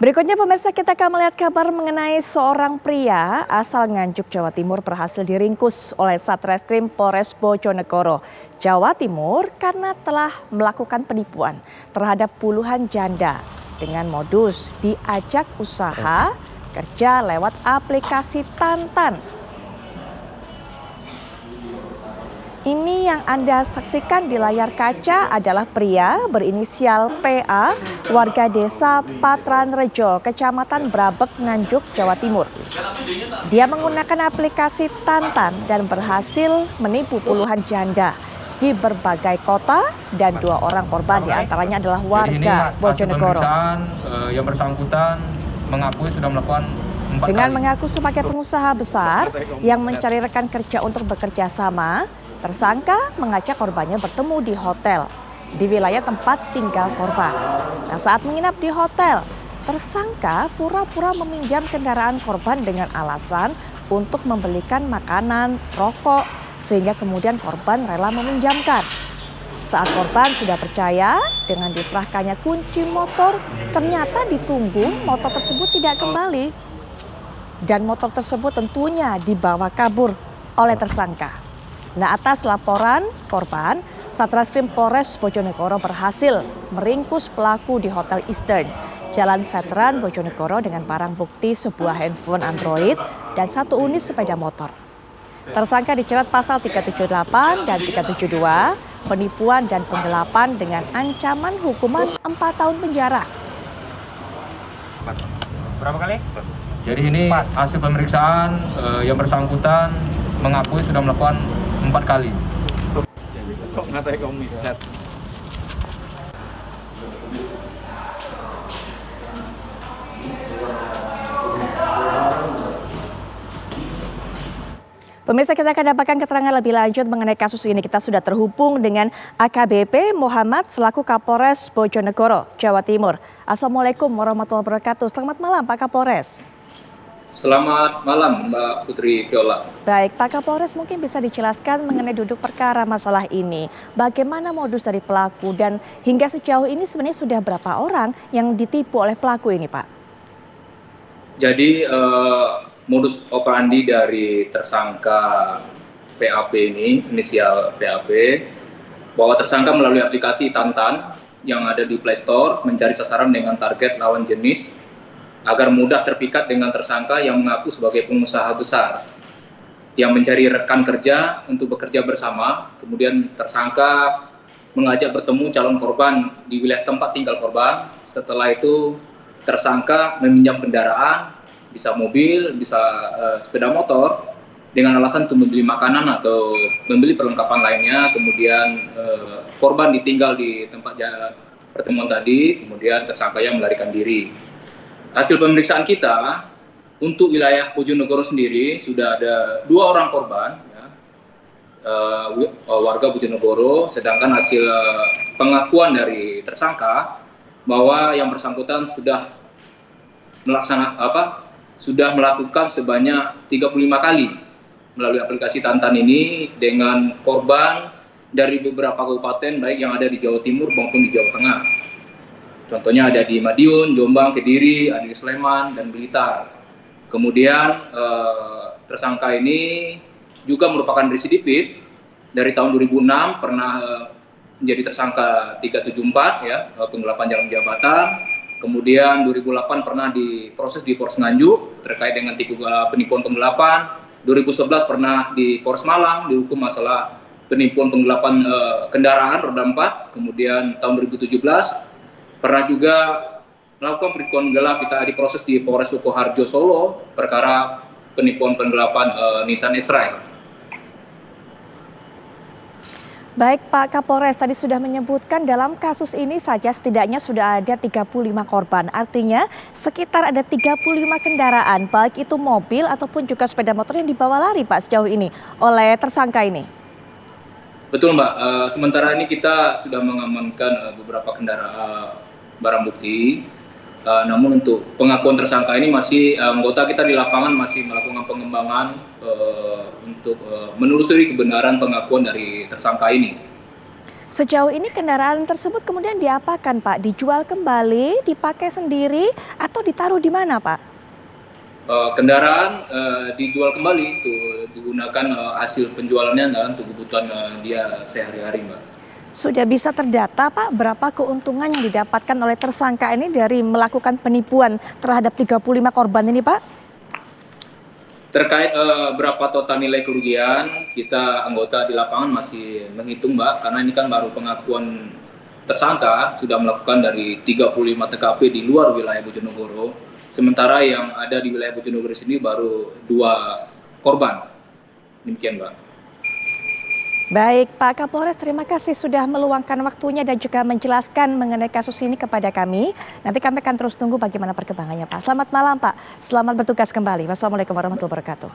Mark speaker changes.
Speaker 1: Berikutnya pemirsa kita akan melihat kabar mengenai seorang pria asal Nganjuk, Jawa Timur berhasil diringkus oleh Satreskrim Polres Bojonegoro, Jawa Timur karena telah melakukan penipuan terhadap puluhan janda dengan modus diajak usaha kerja lewat aplikasi Tantan. Ini yang Anda saksikan di layar kaca adalah pria berinisial PA, warga desa Patranrejo, Kecamatan Brabek, Nganjuk, Jawa Timur. Dia menggunakan aplikasi Tantan dan berhasil menipu puluhan janda di berbagai kota dan 2 orang korban diantaranya adalah warga Bojonegoro.
Speaker 2: Yang bersangkutan mengakui sudah melakukan 4
Speaker 1: Dengan
Speaker 2: kali.
Speaker 1: mengaku sebagai pengusaha besar yang mencari rekan kerja untuk bekerja sama, tersangka mengajak korbannya bertemu di hotel di wilayah tempat tinggal korban. Nah, saat menginap di hotel, tersangka pura-pura meminjam kendaraan korban dengan alasan untuk membelikan makanan, rokok, sehingga kemudian korban rela meminjamkan. Saat korban sudah percaya dengan diserahkannya kunci motor, ternyata ditunggu motor tersebut tidak kembali. Dan motor tersebut tentunya dibawa kabur oleh tersangka. Nah, atas laporan korban, Satreskrim Polres Bojonegoro berhasil meringkus pelaku di Hotel Eastern, Jalan Veteran Bojonegoro dengan barang bukti sebuah handphone Android dan 1 unit sepeda motor. Tersangka dijerat pasal 378 dan 372, penipuan dan penggelapan dengan ancaman hukuman 4 tahun penjara.
Speaker 3: Berapa kali?
Speaker 2: Jadi ini hasil pemeriksaan yang bersangkutan mengakui sudah melakukan 4 kali.
Speaker 3: Kok ngatain kamu micet?
Speaker 1: Pemirsa, kita akan dapatkan keterangan lebih lanjut mengenai kasus ini. Kita sudah terhubung dengan AKBP Muhammad selaku Kapolres Bojonegoro, Jawa Timur. Assalamualaikum warahmatullahi wabarakatuh. Selamat malam Pak Kapolres.
Speaker 4: Selamat malam Mbak Putri Viola.
Speaker 1: Baik, Pak Kapolres mungkin bisa dijelaskan mengenai duduk perkara masalah ini. Bagaimana modus dari pelaku dan hingga sejauh ini sebenarnya sudah berapa orang yang ditipu oleh pelaku ini, Pak?
Speaker 4: Jadi modus operandi dari tersangka PAP ini, inisial PAP, bahwa tersangka melalui aplikasi Tantan yang ada di Play Store mencari sasaran dengan target lawan jenis agar mudah terpikat dengan tersangka yang mengaku sebagai pengusaha besar yang mencari rekan kerja untuk bekerja bersama. Kemudian tersangka mengajak bertemu calon korban di wilayah tempat tinggal korban. Setelah itu tersangka meminjam kendaraan, bisa mobil, bisa sepeda motor, dengan alasan untuk membeli makanan atau membeli perlengkapan lainnya. Kemudian korban ditinggal di tempat pertemuan tadi, kemudian tersangka yang melarikan diri. Hasil pemeriksaan kita untuk wilayah Bojonegoro sendiri sudah ada 2 orang korban, ya, warga Bojonegoro, sedangkan hasil pengakuan dari tersangka bahwa yang bersangkutan sudah melakukan sebanyak 35 kali melalui aplikasi Tantan ini dengan korban dari beberapa kabupaten baik yang ada di Jawa Timur maupun di Jawa Tengah. Contohnya ada di Madiun, Jombang, Kediri, ada di Sleman, dan Blitar. Kemudian tersangka ini juga merupakan residivis. Dari tahun 2006 pernah menjadi tersangka 374, ya, penggelapan jabatan. Kemudian 2008 pernah diproses di Polres Nganjuk terkait dengan penipuan penggelapan. 2011 pernah di Polres Malang dihukum masalah penipuan penggelapan kendaraan roda 4. Kemudian tahun 2017 pernah juga melakukan penipuan gelap, kita diproses di Polres Sukoharjo Solo perkara penipuan penggelapan Nissan X-Trail.
Speaker 1: Baik Pak Kapolres, tadi sudah menyebutkan dalam kasus ini saja setidaknya sudah ada 35 korban. Artinya sekitar ada 35 kendaraan, baik itu mobil ataupun juga sepeda motor yang dibawa lari Pak sejauh ini oleh tersangka ini.
Speaker 4: Betul Mbak, sementara ini kita sudah mengamankan beberapa kendaraan barang bukti. Namun untuk pengakuan tersangka ini masih anggota kita di lapangan masih melakukan pengembangan untuk menelusuri kebenaran pengakuan dari tersangka ini.
Speaker 1: Sejauh ini kendaraan tersebut kemudian diapakan Pak? Dijual kembali, dipakai sendiri, atau ditaruh di mana Pak?
Speaker 4: Kendaraan dijual kembali, itu digunakan hasil penjualannya untuk kebutuhan dia sehari-hari, Mbak.
Speaker 1: Sudah bisa terdata Pak berapa keuntungan yang didapatkan oleh tersangka ini dari melakukan penipuan terhadap 35 korban ini Pak?
Speaker 4: Terkait berapa total nilai kerugian, kita anggota di lapangan masih menghitung, Mbak, karena ini kan baru pengakuan tersangka sudah melakukan dari 35 TKP di luar wilayah Bojonegoro, sementara yang ada di wilayah Bojonegoro sini baru 2 korban. Demikian, Mbak.
Speaker 1: Baik Pak Kapolres, terima kasih sudah meluangkan waktunya dan juga menjelaskan mengenai kasus ini kepada kami. Nanti kami akan terus tunggu bagaimana perkembangannya Pak. Selamat malam Pak, selamat bertugas kembali. Wassalamualaikum warahmatullahi wabarakatuh.